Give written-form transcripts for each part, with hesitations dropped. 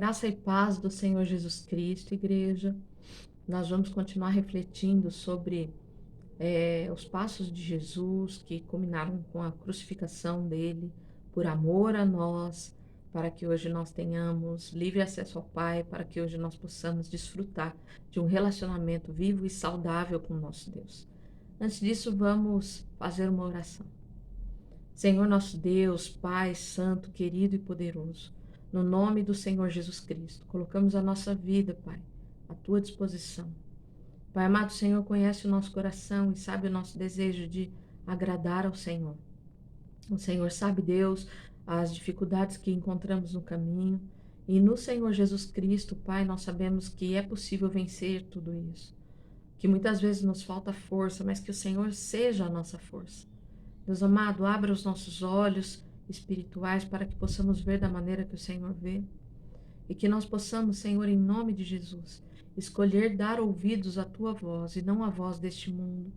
Graça e paz do Senhor Jesus Cristo, igreja. Nós vamos continuar refletindo sobre os passos de Jesus que culminaram com a crucificação dele, por amor a nós, para que hoje nós tenhamos livre acesso ao Pai, para que hoje nós possamos desfrutar de um relacionamento vivo e saudável com o nosso Deus. Antes disso, vamos fazer uma oração. Senhor nosso Deus, Pai Santo, querido e poderoso, no nome do Senhor Jesus Cristo, colocamos a nossa vida, Pai, à tua disposição. Pai amado, o Senhor conhece o nosso coração e sabe o nosso desejo de agradar ao Senhor. O Senhor sabe, Deus, as dificuldades que encontramos no caminho, e no Senhor Jesus Cristo, Pai, nós sabemos que é possível vencer tudo isso. Que muitas vezes nos falta força, mas que o Senhor seja a nossa força. Deus amado, abra os nossos olhos espirituais para que possamos ver da maneira que o Senhor vê. E que nós possamos, Senhor, em nome de Jesus, escolher dar ouvidos à tua voz e não à voz deste mundo.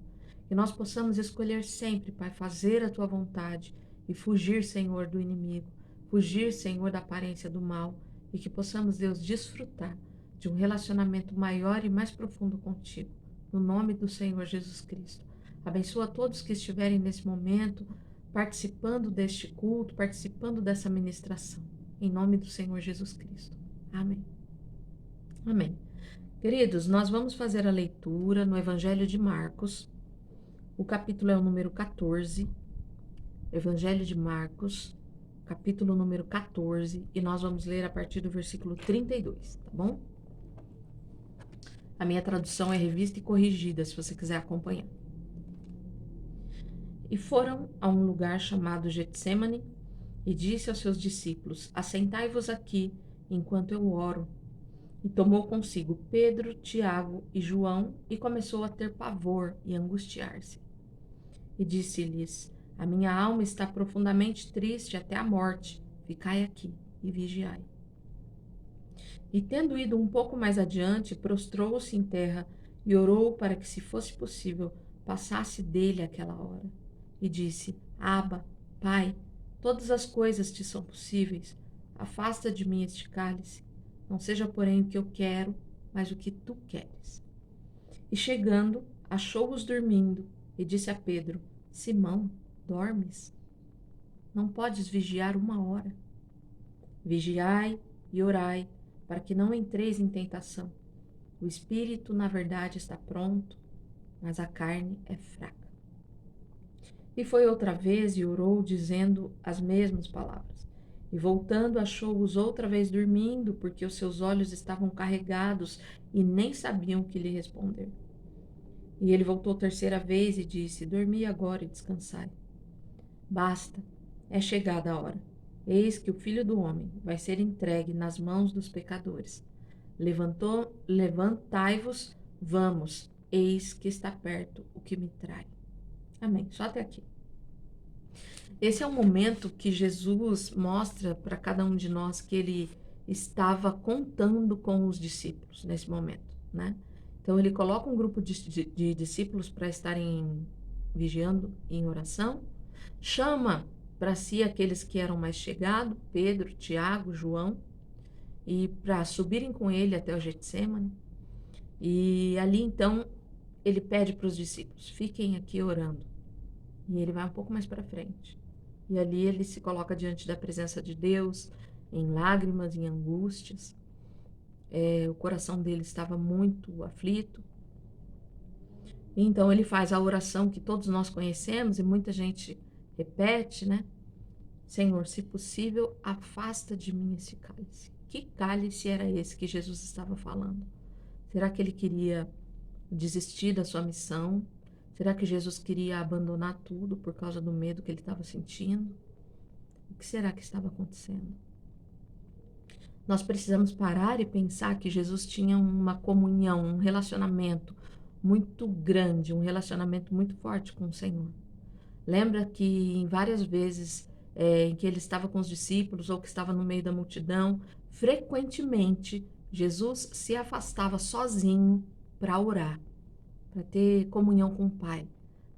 Que nós possamos escolher sempre, Pai, fazer a tua vontade e fugir, Senhor, do inimigo. Fugir, Senhor, da aparência do mal. E que possamos, Deus, desfrutar de um relacionamento maior e mais profundo contigo. No nome do Senhor Jesus Cristo. Abençoa todos que estiverem nesse momento participando deste culto, participando dessa ministração. Em nome do Senhor Jesus Cristo. Amém. Amém. Queridos, nós vamos fazer a leitura no Evangelho de Marcos. O capítulo é o número 14. Evangelho de Marcos, capítulo número 14. E nós vamos ler a partir do versículo 32, tá bom? A minha tradução é revista e corrigida, se você quiser acompanhar. E foram a um lugar chamado Getsêmani, e disse aos seus discípulos: Assentai-vos aqui, enquanto eu oro. E tomou consigo Pedro, Tiago e João, e começou a ter pavor e angustiar-se. E disse-lhes: A minha alma está profundamente triste até a morte. Ficai aqui e vigiai. E tendo ido um pouco mais adiante, prostrou-se em terra e orou para que, se fosse possível, passasse dele aquela hora. E disse: Abba, Pai, todas as coisas te são possíveis. Afasta de mim este cálice. Não seja, porém, o que eu quero, mas o que tu queres. E chegando, achou-os dormindo, e disse a Pedro: Simão, dormes? Não podes vigiar uma hora? Vigiai e orai, para que não entreis em tentação. O espírito, na verdade, está pronto, mas a carne é fraca. E foi outra vez e orou, dizendo as mesmas palavras. E voltando, achou-os outra vez dormindo, porque os seus olhos estavam carregados e nem sabiam o que lhe responder. E ele voltou terceira vez e disse: Dormi agora e descansai. Basta, é chegada a hora. Eis que o Filho do Homem vai ser entregue nas mãos dos pecadores. Levantai-vos, vamos, eis que está perto o que me trai. Amém. Só até aqui. Esse é o momento que Jesus mostra para cada um de nós que ele estava contando com os discípulos nesse momento, né? Então ele coloca um grupo de discípulos para estarem vigiando em oração, chama para si aqueles que eram mais chegados, Pedro, Tiago, João, e para subirem com ele até o Getsêmani. E ali então ele pede para os discípulos: fiquem aqui orando. E ele vai um pouco mais para frente. E ali ele se coloca diante da presença de Deus, em lágrimas, em angústias. O coração dele estava muito aflito. E então ele faz a oração que todos nós conhecemos e muita gente repete, né? Senhor, se possível, afasta de mim esse cálice. Que cálice era esse que Jesus estava falando? Será que ele queria desistir da sua missão? Será que Jesus queria abandonar tudo por causa do medo que ele estava sentindo? O que será que estava acontecendo? Nós precisamos parar e pensar que Jesus tinha uma comunhão, um relacionamento muito grande, um relacionamento muito forte com o Senhor. Lembra que em várias vezes em que ele estava com os discípulos ou que estava no meio da multidão, frequentemente Jesus se afastava sozinho para orar, para ter comunhão com o Pai,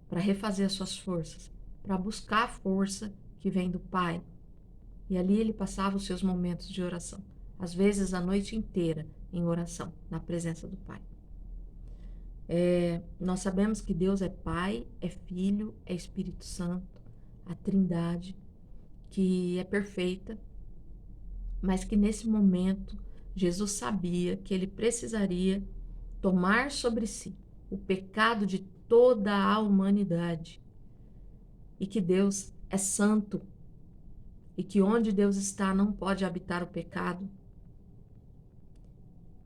para refazer as suas forças, para buscar a força que vem do Pai. E ali ele passava os seus momentos de oração. às vezes a noite inteira, em oração, na presença do Pai. Nós sabemos que Deus é Pai, é Filho, é Espírito Santo, a Trindade, que é perfeita, mas que nesse momento Jesus sabia que ele precisaria tomar sobre si o pecado de toda a humanidade e que Deus é santo e que onde Deus está não pode habitar o pecado.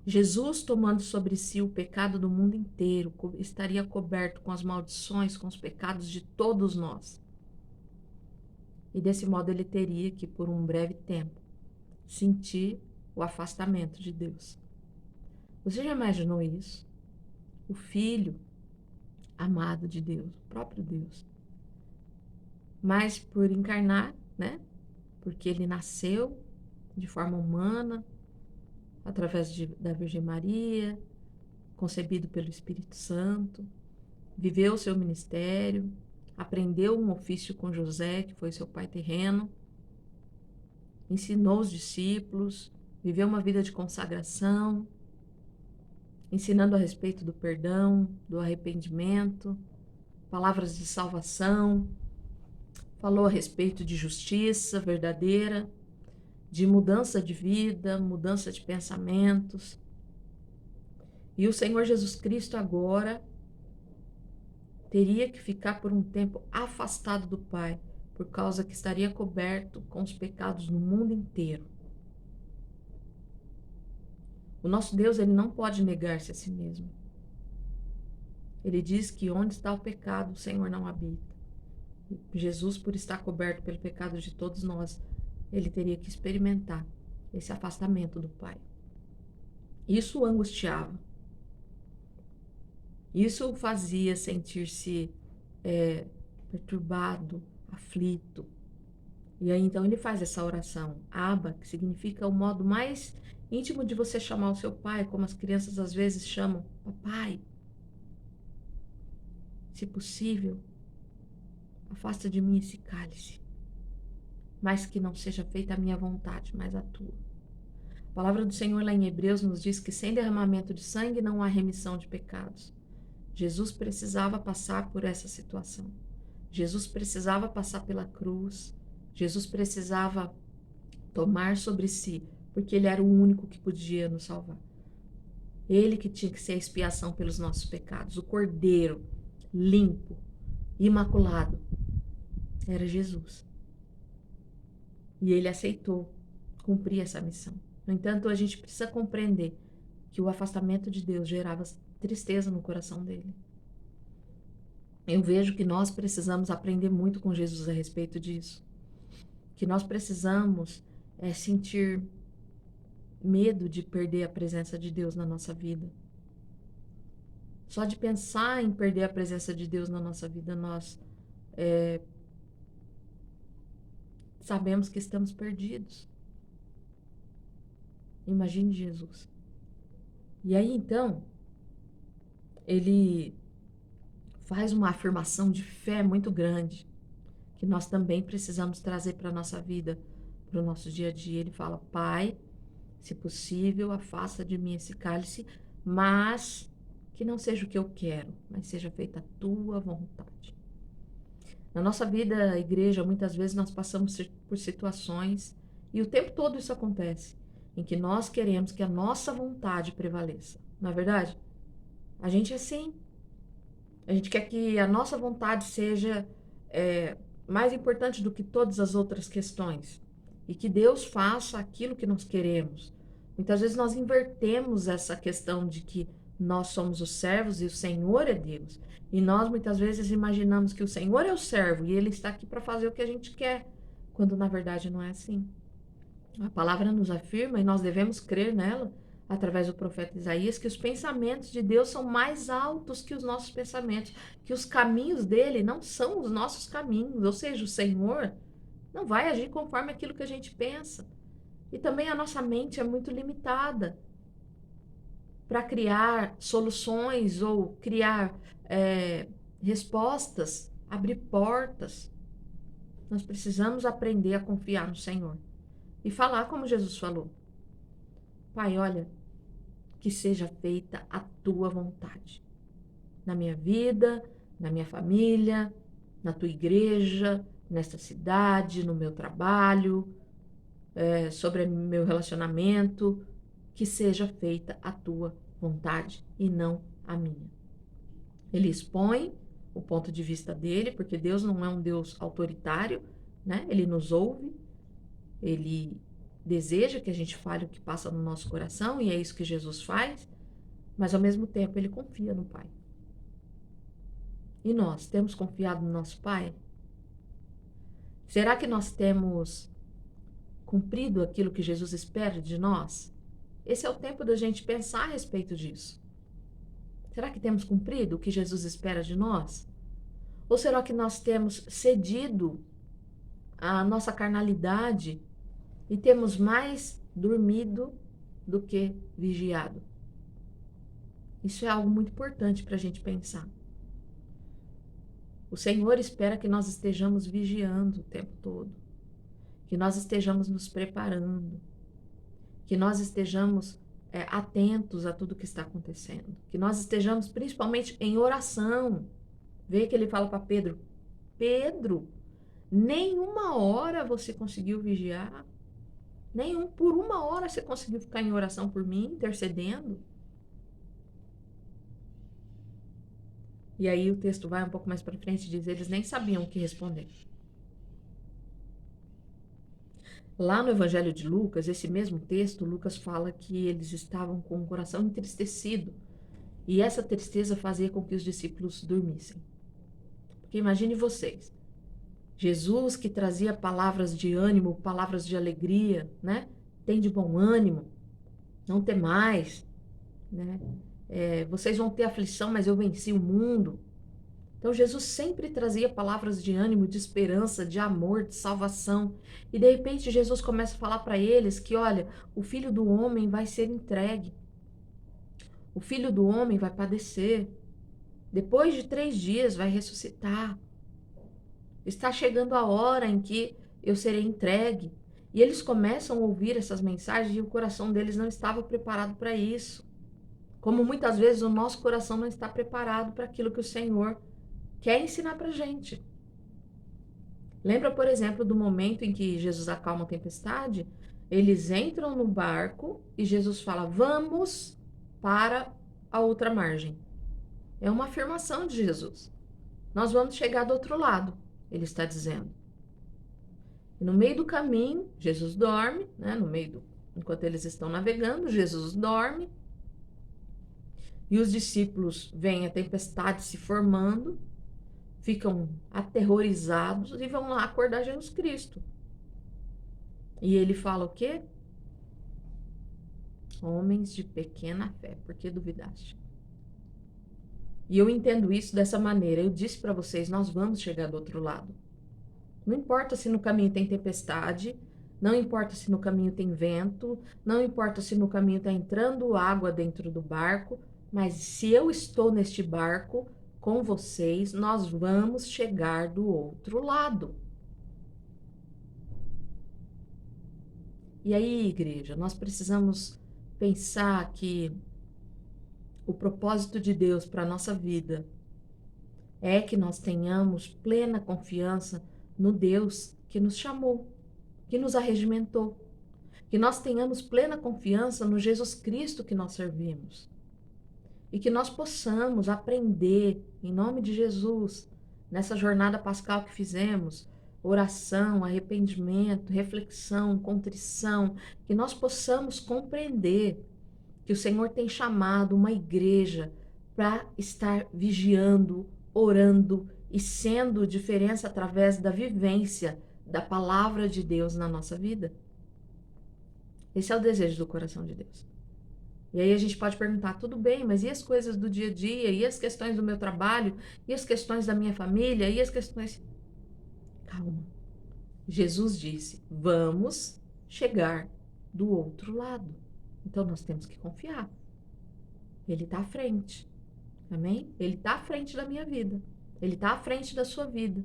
Jesus, tomando sobre si o pecado do mundo inteiro, estaria coberto com as maldições, com os pecados de todos nós. E desse modo ele teria que, por um breve tempo, sentir o afastamento de Deus. Você já imaginou isso? O Filho amado de Deus, o próprio Deus. Mas por encarnar, né? Porque ele nasceu de forma humana, através da Virgem Maria, concebido pelo Espírito Santo, viveu o seu ministério, aprendeu um ofício com José, que foi seu pai terreno, ensinou os discípulos, viveu uma vida de consagração, ensinando a respeito do perdão, do arrependimento, palavras de salvação, falou a respeito de justiça verdadeira, de mudança de vida, mudança de pensamentos. E o Senhor Jesus Cristo agora teria que ficar por um tempo afastado do Pai, por causa que estaria coberto com os pecados no mundo inteiro. O nosso Deus, ele não pode negar-se a si mesmo. Ele diz que onde está o pecado, o Senhor não habita. Jesus, por estar coberto pelo pecado de todos nós, ele teria que experimentar esse afastamento do Pai. Isso o angustiava. Isso o fazia sentir-se perturbado, aflito. E aí então ele faz essa oração, Abba, que significa o modo mais íntimo de você chamar o seu pai, como as crianças às vezes chamam, papai. Se possível, afasta de mim esse cálice, mas que não seja feita a minha vontade, mas a tua. A palavra do Senhor lá em Hebreus nos diz que sem derramamento de sangue não há remissão de pecados. Jesus precisava passar por essa situação. Jesus precisava passar pela cruz. Jesus precisava tomar sobre si, porque ele era o único que podia nos salvar. Ele que tinha que ser a expiação pelos nossos pecados. O Cordeiro limpo, imaculado, era Jesus. E ele aceitou cumprir essa missão. No entanto, a gente precisa compreender que o afastamento de Deus gerava tristeza no coração dele. Eu vejo que nós precisamos aprender muito com Jesus a respeito disso. Que nós precisamos sentir medo de perder a presença de Deus na nossa vida. Só de pensar em perder a presença de Deus na nossa vida, nós sabemos que estamos perdidos. Imagine Jesus. E aí, então, ele faz uma afirmação de fé muito grande, que nós também precisamos trazer para a nossa vida, para o nosso dia a dia. Ele fala, Pai, se possível, afasta de mim esse cálice, mas que não seja o que eu quero, mas seja feita a tua vontade. Na nossa vida, igreja, muitas vezes nós passamos por situações, e o tempo todo isso acontece, em que nós queremos que a nossa vontade prevaleça. Não é verdade? A gente é assim. A gente quer que a nossa vontade seja mais importante do que todas as outras questões. E que Deus faça aquilo que nós queremos. Muitas vezes nós invertemos essa questão de que nós somos os servos e o Senhor é Deus. E nós muitas vezes imaginamos que o Senhor é o servo e Ele está aqui para fazer o que a gente quer, quando na verdade não é assim. A palavra nos afirma, e nós devemos crer nela, através do profeta Isaías, que os pensamentos de Deus são mais altos que os nossos pensamentos, que os caminhos dele não são os nossos caminhos, ou seja, o Senhor não vai agir conforme aquilo que a gente pensa. E também a nossa mente é muito limitada para criar soluções ou criar respostas, abrir portas. Nós precisamos aprender a confiar no Senhor e falar como Jesus falou. Pai, olha, que seja feita a tua vontade. Na minha vida, na minha família, na tua igreja, nesta cidade, no meu trabalho, sobre meu relacionamento, que seja feita a tua vontade e não a minha. Ele expõe o ponto de vista dele, porque Deus não é um Deus autoritário, né? Ele nos ouve, ele deseja que a gente fale o que passa no nosso coração, e é isso que Jesus faz, mas ao mesmo tempo ele confia no Pai. E nós temos confiado no nosso Pai? Será que nós temos cumprido aquilo que Jesus espera de nós? Esse é o tempo da gente pensar a respeito disso. Será que temos cumprido o que Jesus espera de nós? Ou será que nós temos cedido à nossa carnalidade e temos mais dormido do que vigiado? Isso é algo muito importante para a gente pensar. O Senhor espera que nós estejamos vigiando o tempo todo, que nós estejamos nos preparando, que nós estejamos atentos a tudo que está acontecendo, que nós estejamos principalmente em oração. Vê que ele fala para Pedro: Pedro, nenhuma hora você conseguiu vigiar, por uma hora você conseguiu ficar em oração por mim, intercedendo. E aí o texto vai um pouco mais para frente e diz: eles nem sabiam o que responder. Lá no Evangelho de Lucas, esse mesmo texto, Lucas fala que eles estavam com o coração entristecido. E essa tristeza fazia com que os discípulos dormissem. Porque imagine vocês, Jesus que trazia palavras de ânimo, palavras de alegria, né? Tem de bom ânimo, não temais, né? Vocês vão ter aflição, mas eu venci o mundo. Então Jesus sempre trazia palavras de ânimo, de esperança, de amor, de salvação. E de repente Jesus começa a falar para eles que, olha, o Filho do Homem vai ser entregue. O Filho do Homem vai padecer. Depois de 3 dias vai ressuscitar. Está chegando a hora em que eu serei entregue. E eles começam a ouvir essas mensagens e o coração deles não estava preparado para isso. Como muitas vezes o nosso coração não está preparado para aquilo que o Senhor quer ensinar para a gente. Lembra, por exemplo, do momento em que Jesus acalma a tempestade? Eles entram no barco e Jesus fala: vamos para a outra margem. É uma afirmação de Jesus. Nós vamos chegar do outro lado, ele está dizendo. E no meio do caminho, Jesus dorme, né? Enquanto eles estão navegando, Jesus dorme. E os discípulos veem a tempestade se formando, ficam aterrorizados e vão lá acordar Jesus Cristo. E ele fala o quê? Homens de pequena fé, por que duvidaste? E eu entendo isso dessa maneira. Eu disse para vocês, nós vamos chegar do outro lado. Não importa se no caminho tem tempestade, não importa se no caminho tem vento, não importa se no caminho está entrando água dentro do barco, mas se eu estou neste barco com vocês, nós vamos chegar do outro lado. E aí, igreja, nós precisamos pensar que o propósito de Deus para a nossa vida é que nós tenhamos plena confiança no Deus que nos chamou, que nos arregimentou, que nós tenhamos plena confiança no Jesus Cristo que nós servimos e que nós possamos aprender, em nome de Jesus, nessa jornada pascal que fizemos, oração, arrependimento, reflexão, contrição, que nós possamos compreender que o Senhor tem chamado uma igreja para estar vigiando, orando e sendo diferença através da vivência da palavra de Deus na nossa vida. Esse é o desejo do coração de Deus. E aí a gente pode perguntar, tudo bem, mas e as coisas do dia a dia? E as questões do meu trabalho? E as questões da minha família? E as questões... Calma. Jesus disse, vamos chegar do outro lado. Então nós temos que confiar. Ele está à frente. Amém? Ele está à frente da minha vida. Ele está à frente da sua vida.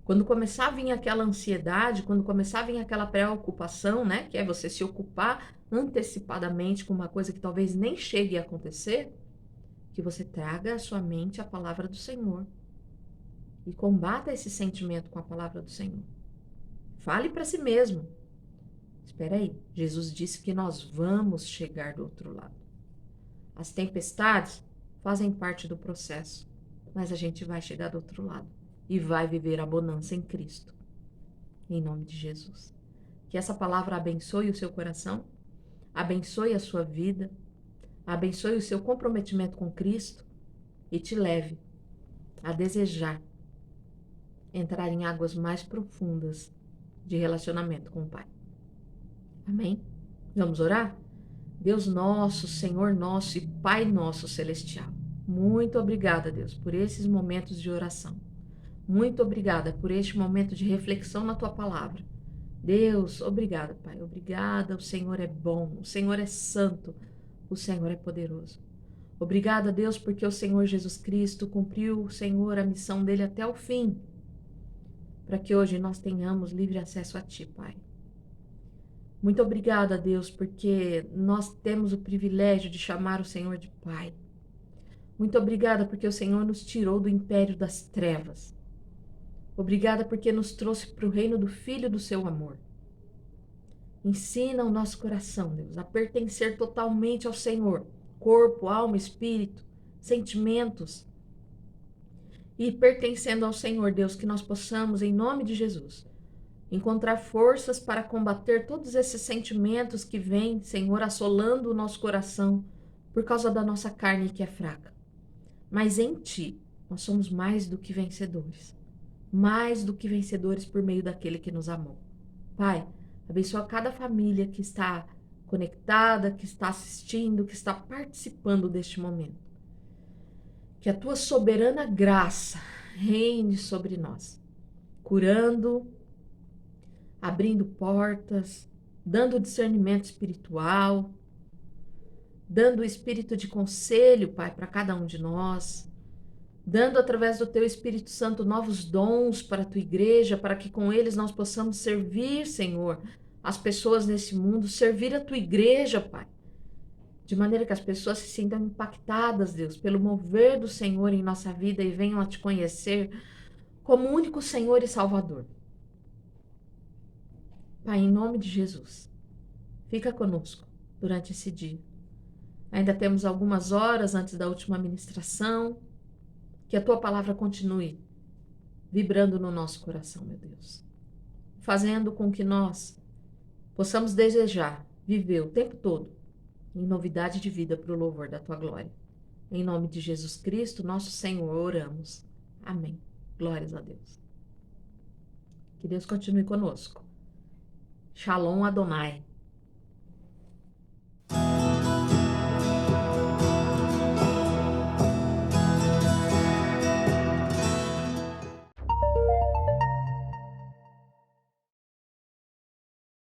Quando começar a vir aquela ansiedade, quando começar a vir aquela preocupação, né, que é você se ocupar antecipadamente com uma coisa que talvez nem chegue a acontecer, que você traga à sua mente a palavra do Senhor e combata esse sentimento com a palavra do Senhor. Fale para si mesmo. Espera aí, Jesus disse que nós vamos chegar do outro lado. As tempestades fazem parte do processo, mas a gente vai chegar do outro lado e vai viver a bonança em Cristo. Em nome de Jesus. Que essa palavra abençoe o seu coração, abençoe a sua vida, abençoe o seu comprometimento com Cristo e te leve a desejar entrar em águas mais profundas de relacionamento com o Pai. Amém? Vamos orar? Deus nosso, Senhor nosso e Pai nosso celestial. Muito obrigada, Deus, por esses momentos de oração. Muito obrigada por este momento de reflexão na tua palavra. Deus, obrigada, Pai. Obrigada, o Senhor é bom, o Senhor é santo, o Senhor é poderoso. Obrigada, Deus, porque o Senhor Jesus Cristo cumpriu, Senhor, a missão dele até o fim, para que hoje nós tenhamos livre acesso a Ti, Pai. Muito obrigada, Deus, porque nós temos o privilégio de chamar o Senhor de Pai. Muito obrigada porque o Senhor nos tirou do império das trevas. Obrigada porque nos trouxe para o reino do Filho do seu amor. Ensina o nosso coração, Deus, a pertencer totalmente ao Senhor. Corpo, alma, espírito, sentimentos. E pertencendo ao Senhor, Deus, que nós possamos, em nome de Jesus, encontrar forças para combater todos esses sentimentos que vêm, Senhor, assolando o nosso coração por causa da nossa carne que é fraca. Mas em Ti, nós somos mais do que vencedores. Mais do que vencedores por meio daquele que nos amou. Pai, abençoa cada família que está conectada, que está assistindo, que está participando deste momento. Que a Tua soberana graça reine sobre nós, curando, abrindo portas, dando discernimento espiritual, dando o espírito de conselho, Pai, para cada um de nós, dando através do Teu Espírito Santo novos dons para a Tua igreja, para que com eles nós possamos servir, Senhor, as pessoas nesse mundo, servir a Tua igreja, Pai, de maneira que as pessoas se sintam impactadas, Deus, pelo mover do Senhor em nossa vida e venham a Te conhecer como único Senhor e Salvador. Pai, em nome de Jesus, fica conosco durante esse dia. Ainda temos algumas horas antes da última ministração. Que a Tua palavra continue vibrando no nosso coração, meu Deus. Fazendo com que nós possamos desejar viver o tempo todo em novidade de vida para o louvor da Tua glória. Em nome de Jesus Cristo, nosso Senhor, oramos. Amém. Glórias a Deus. Que Deus continue conosco. Shalom Adonai.